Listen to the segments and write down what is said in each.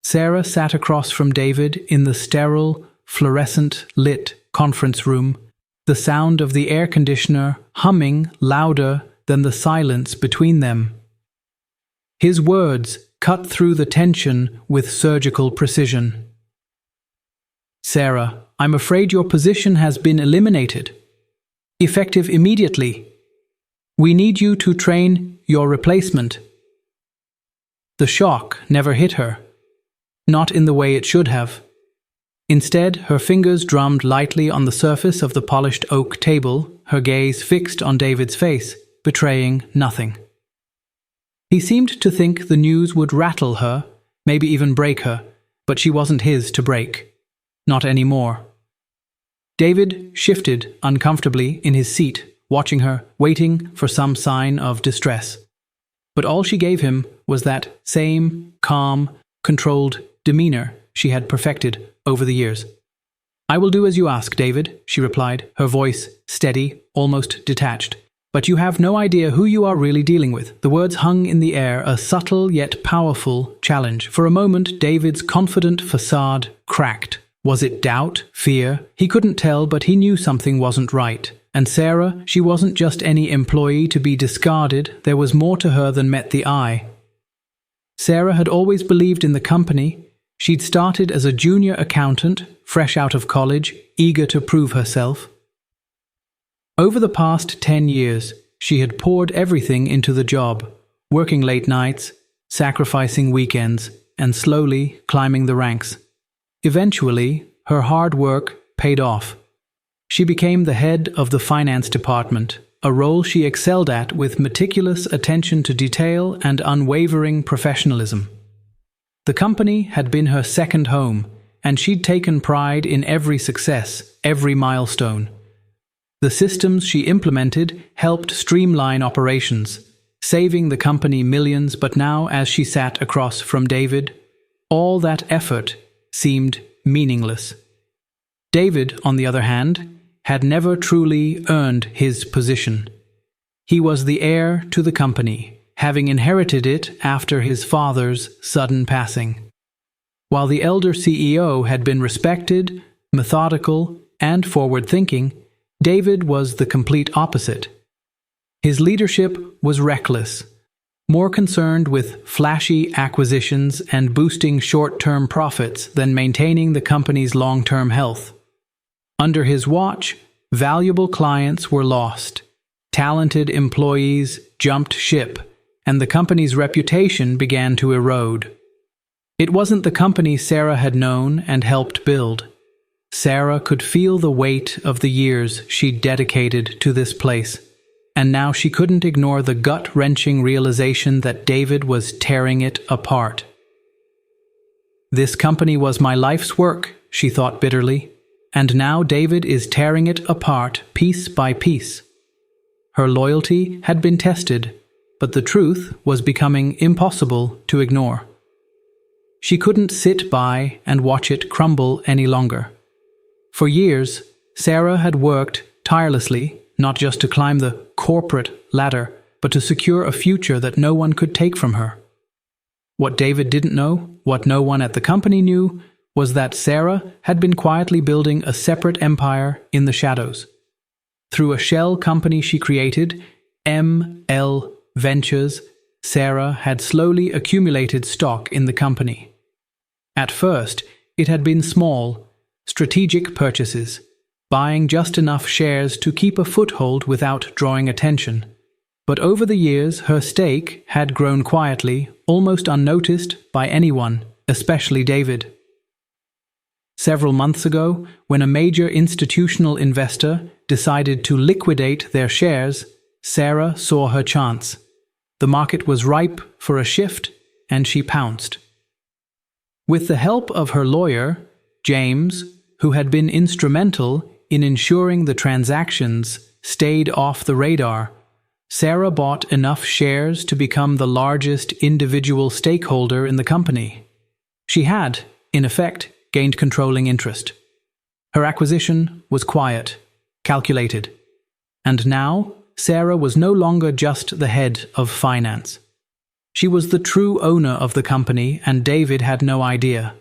Sarah sat across from David in the sterile, fluorescent-lit conference room, the sound of the air conditioner humming louder than the silence between them. His words cut through the tension with surgical precision. "Sarah, I'm afraid your position has been eliminated. Effective immediately. We need you to train your replacement." The shock never hit her. Not in the way it should have. Instead, her fingers drummed lightly on the surface of the polished oak table, her gaze fixed on David's face, betraying nothing. He seemed to think the news would rattle her, maybe even break her, but she wasn't his to break. Not anymore. David shifted uncomfortably in his seat, watching her, waiting for some sign of distress. But all she gave him was that same, calm, controlled demeanor she had perfected over the years. "I will do as you ask, David," she replied, her voice steady, almost detached. "But you have no idea who you are really dealing with." The words hung in the air, a subtle yet powerful challenge. For a moment, David's confident facade cracked. Was it doubt? Fear? He couldn't tell, but he knew something wasn't right. And Sarah, she wasn't just any employee to be discarded. There was more to her than met the eye. Sarah had always believed in the company. She'd started as a junior accountant, fresh out of college, eager to prove herself. Over the past 10 years, she had poured everything into the job, working late nights, sacrificing weekends, and slowly climbing the ranks. Eventually, her hard work paid off. She became the head of the finance department, a role she excelled at with meticulous attention to detail and unwavering professionalism. The company had been her second home, and she'd taken pride in every success, every milestone. The systems she implemented helped streamline operations, saving the company millions, but now, as she sat across from David, all that effort seemed meaningless. David, on the other hand, had never truly earned his position. He was the heir to the company, having inherited it after his father's sudden passing. While the elder CEO had been respected, methodical, and forward-thinking, David was the complete opposite. His leadership was reckless, more concerned with flashy acquisitions and boosting short-term profits than maintaining the company's long-term health. Under his watch, valuable clients were lost, talented employees jumped ship, and the company's reputation began to erode. It wasn't the company Sarah had known and helped build. Sarah could feel the weight of the years she'd dedicated to this place, and now she couldn't ignore the gut-wrenching realization that David was tearing it apart. "This company was my life's work," she thought bitterly, "and now David is tearing it apart piece by piece." Her loyalty had been tested, but the truth was becoming impossible to ignore. She couldn't sit by and watch it crumble any longer. For years, Sarah had worked tirelessly, not just to climb the corporate ladder, but to secure a future that no one could take from her. What David didn't know, what no one at the company knew, was that Sarah had been quietly building a separate empire in the shadows. Through a shell company she created, ML Ventures, Sarah had slowly accumulated stock in the company. At first, it had been small, strategic purchases, buying just enough shares to keep a foothold without drawing attention. But over the years, her stake had grown quietly, almost unnoticed by anyone, especially David. Several months ago, when a major institutional investor decided to liquidate their shares, Sarah saw her chance. The market was ripe for a shift, and she pounced. With the help of her lawyer, James, who had been instrumental in ensuring the transactions stayed off the radar, Sarah bought enough shares to become the largest individual stakeholder in the company. She had, in effect, gained controlling interest. Her acquisition was quiet, calculated. And now, Sarah was no longer just the head of finance. She was the true owner of the company, and David had no idea.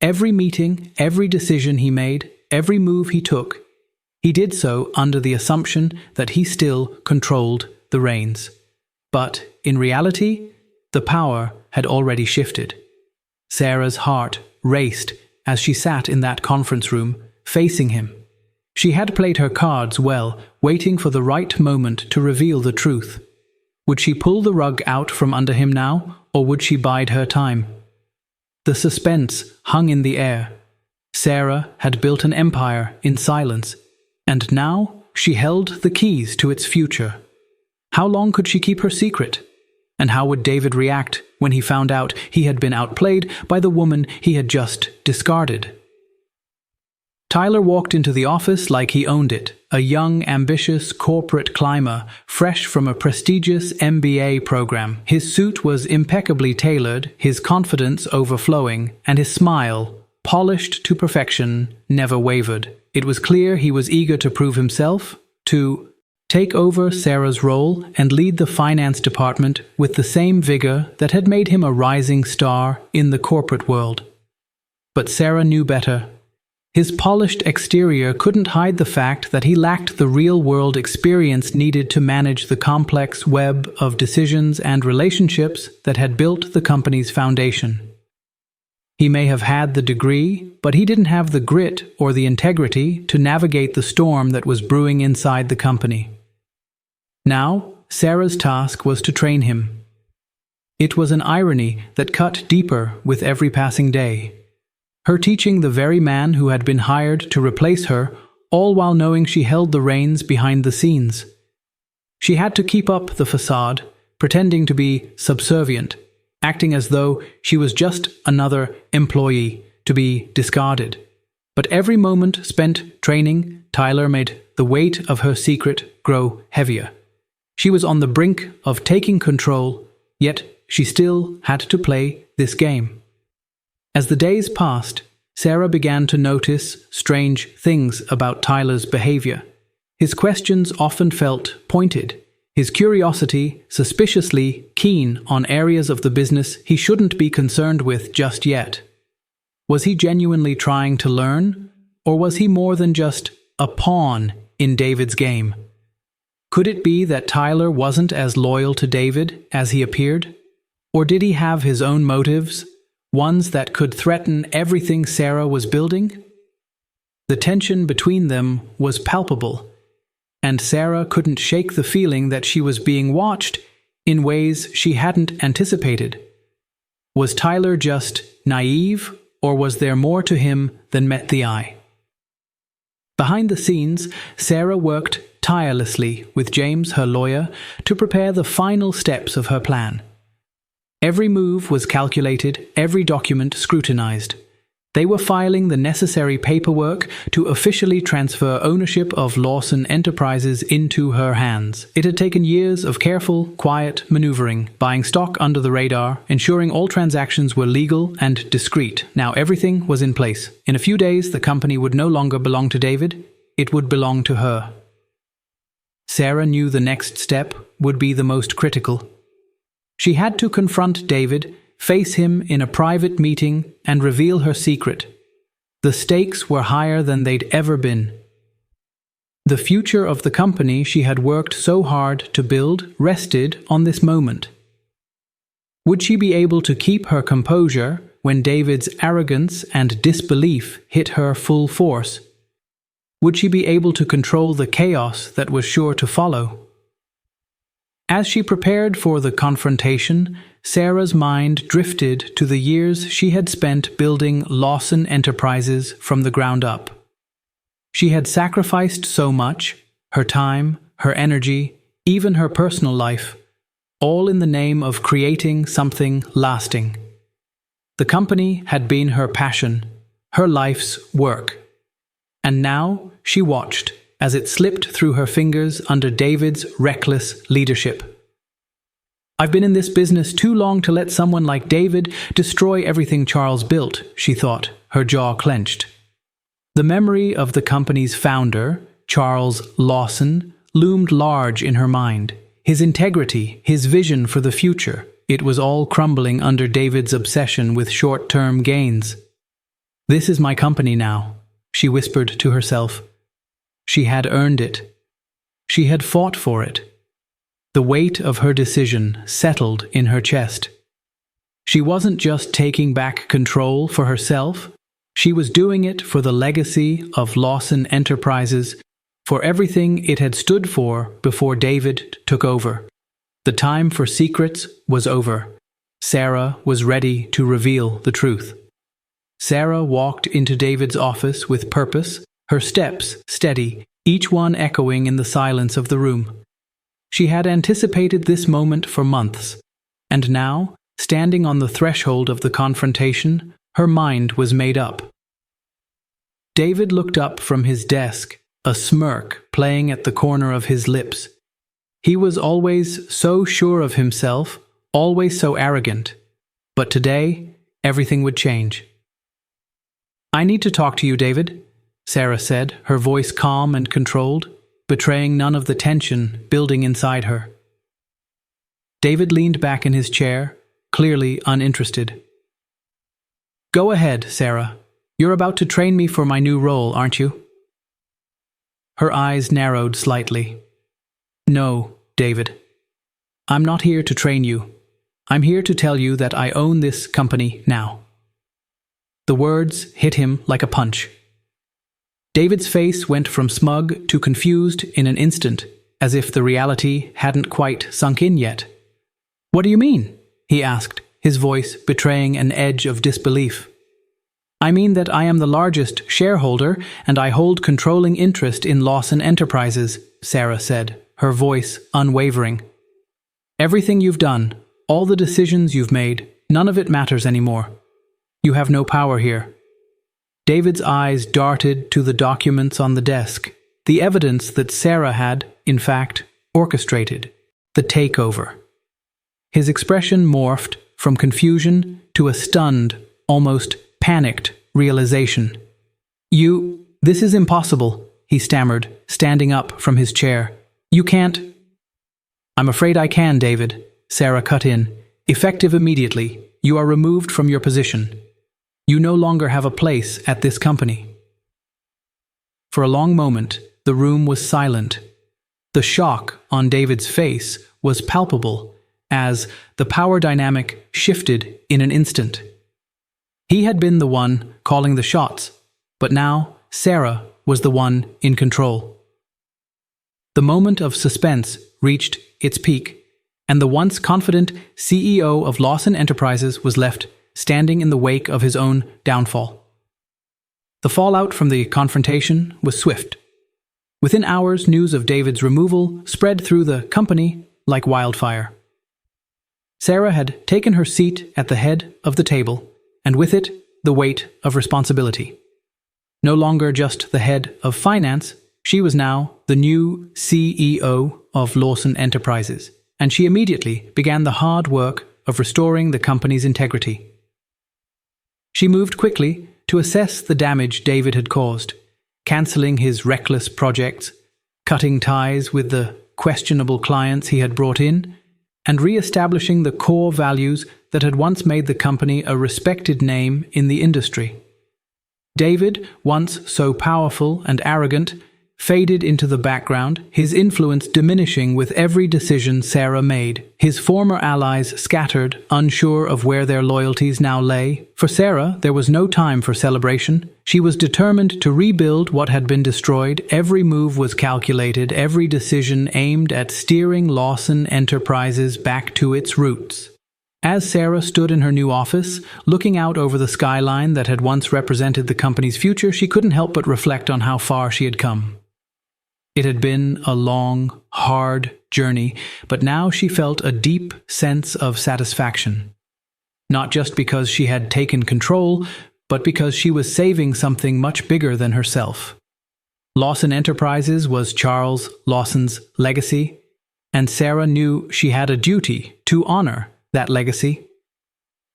Every meeting, every decision he made, every move he took, he did so under the assumption that he still controlled the reins. But, in reality, the power had already shifted. Sarah's heart raced as she sat in that conference room, facing him. She had played her cards well, waiting for the right moment to reveal the truth. Would she pull the rug out from under him now, or would she bide her time? The suspense hung in the air. Sarah had built an empire in silence, and now she held the keys to its future. How long could she keep her secret? And how would David react when he found out he had been outplayed by the woman he had just discarded? Tyler walked into the office like he owned it, a young, ambitious corporate climber, fresh from a prestigious MBA program. His suit was impeccably tailored, his confidence overflowing, and his smile, polished to perfection, never wavered. It was clear he was eager to prove himself, to take over Sarah's role and lead the finance department with the same vigor that had made him a rising star in the corporate world. But Sarah knew better. His polished exterior couldn't hide the fact that he lacked the real-world experience needed to manage the complex web of decisions and relationships that had built the company's foundation. He may have had the degree, but he didn't have the grit or the integrity to navigate the storm that was brewing inside the company. Now, Sarah's task was to train him. It was an irony that cut deeper with every passing day. Her teaching the very man who had been hired to replace her, all while knowing she held the reins behind the scenes. She had to keep up the facade, pretending to be subservient, acting as though she was just another employee to be discarded. But every moment spent training Tyler made the weight of her secret grow heavier. She was on the brink of taking control, yet she still had to play this game. As the days passed, Sarah began to notice strange things about Tyler's behavior. His questions often felt pointed, his curiosity suspiciously keen on areas of the business he shouldn't be concerned with just yet. Was he genuinely trying to learn, or was he more than just a pawn in David's game? Could it be that Tyler wasn't as loyal to David as he appeared? Or did he have his own motives, ones that could threaten everything Sarah was building? The tension between them was palpable, and Sarah couldn't shake the feeling that she was being watched in ways she hadn't anticipated. Was Tyler just naive, or was there more to him than met the eye? Behind the scenes, Sarah worked tirelessly with James, her lawyer, to prepare the final steps of her plan. Every move was calculated, every document scrutinized. They were filing the necessary paperwork to officially transfer ownership of Lawson Enterprises into her hands. It had taken years of careful, quiet maneuvering, buying stock under the radar, ensuring all transactions were legal and discreet. Now everything was in place. In a few days, the company would no longer belong to David. It would belong to her. Sarah knew the next step would be the most critical. She had to confront David, face him in a private meeting, and reveal her secret. The stakes were higher than they'd ever been. The future of the company she had worked so hard to build rested on this moment. Would she be able to keep her composure when David's arrogance and disbelief hit her full force? Would she be able to control the chaos that was sure to follow? As she prepared for the confrontation, Sarah's mind drifted to the years she had spent building Lawson Enterprises from the ground up. She had sacrificed so much, her time, her energy, even her personal life, all in the name of creating something lasting. The company had been her passion, her life's work. And now she watched as it slipped through her fingers under David's reckless leadership. I've been in this business too long to let someone like David destroy everything Charles built, she thought, her jaw clenched. The memory of the company's founder, Charles Lawson, loomed large in her mind. His integrity, his vision for the future. it was all crumbling under David's obsession with short-term gains. "This is my company now," she whispered to herself. She had earned it. She had fought for it. The weight of her decision settled in her chest. She wasn't just taking back control for herself, she was doing it for the legacy of Lawson Enterprises, for everything it had stood for before David took over. The time for secrets was over. Sarah was ready to reveal the truth. Sarah walked into David's office with purpose, her steps steady, each one echoing in the silence of the room. She had anticipated this moment for months, and now, standing on the threshold of the confrontation, her mind was made up. David looked up from his desk, a smirk playing at the corner of his lips. He was always so sure of himself, always so arrogant. But today, everything would change. "I need to talk to you, David," Sarah said, her voice calm and controlled, betraying none of the tension building inside her. David leaned back in his chair, clearly uninterested. "Go ahead, Sarah. You're about to train me for my new role, aren't you?" Her eyes narrowed slightly. "No, David. I'm not here to train you. I'm here to tell you that I own this company now." The words hit him like a punch. David's face went from smug to confused in an instant, as if the reality hadn't quite sunk in yet. "What do you mean?" he asked, his voice betraying an edge of disbelief. "I mean that I am the largest shareholder and I hold controlling interest in Lawson Enterprises," Sarah said, her voice unwavering. "Everything you've done, all the decisions you've made, none of it matters anymore. You have no power here." David's eyes darted to the documents on the desk, the evidence that Sarah had, in fact, orchestrated the takeover. His expression morphed from confusion to a stunned, almost panicked realization. This is impossible," he stammered, standing up from his chair. "You can't." "I'm afraid I can, David," Sarah cut in. "Effective immediately, you are removed from your position. You no longer have a place at this company." For a long moment, the room was silent. The shock on David's face was palpable as the power dynamic shifted in an instant. He had been the one calling the shots, but now Sarah was the one in control. The moment of suspense reached its peak, and the once confident CEO of Lawson Enterprises was left standing in the wake of his own downfall. The fallout from the confrontation was swift. Within hours, news of David's removal spread through the company like wildfire. Sarah had taken her seat at the head of the table, and with it, the weight of responsibility. No longer just the head of finance, she was now the new CEO of Lawson Enterprises, and she immediately began the hard work of restoring the company's integrity. She moved quickly to assess the damage David had caused, cancelling his reckless projects, cutting ties with the questionable clients he had brought in, and re-establishing the core values that had once made the company a respected name in the industry. David, once so powerful and arrogant, faded into the background, his influence diminishing with every decision Sarah made. His former allies scattered, unsure of where their loyalties now lay. For Sarah, there was no time for celebration. She was determined to rebuild what had been destroyed. Every move was calculated, every decision aimed at steering Lawson Enterprises back to its roots. As Sarah stood in her new office, looking out over the skyline that had once represented the company's future, she couldn't help but reflect on how far she had come. It had been a long, hard journey, but now she felt a deep sense of satisfaction. Not just because she had taken control, but because she was saving something much bigger than herself. Lawson Enterprises was Charles Lawson's legacy, and Sarah knew she had a duty to honor that legacy.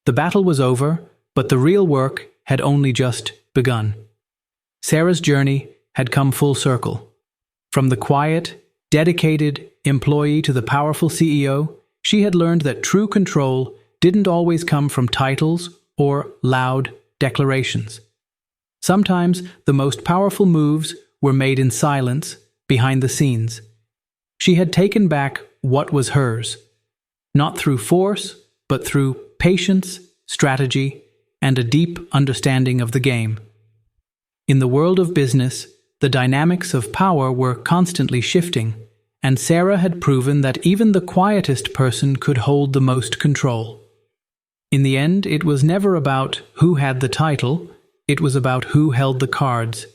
The battle was over, but the real work had only just begun. Sarah's journey had come full circle. From the quiet, dedicated employee to the powerful CEO, She had learned that true control didn't always come from titles or loud declarations. Sometimes the most powerful moves were made in silence, behind the scenes. She had taken back what was hers, not through force, but through patience, strategy, and a deep understanding of the game. In the world of business, the dynamics of power were constantly shifting, and Sarah had proven that even the quietest person could hold the most control. In the end, it was never about who had the title, it was about who held the cards.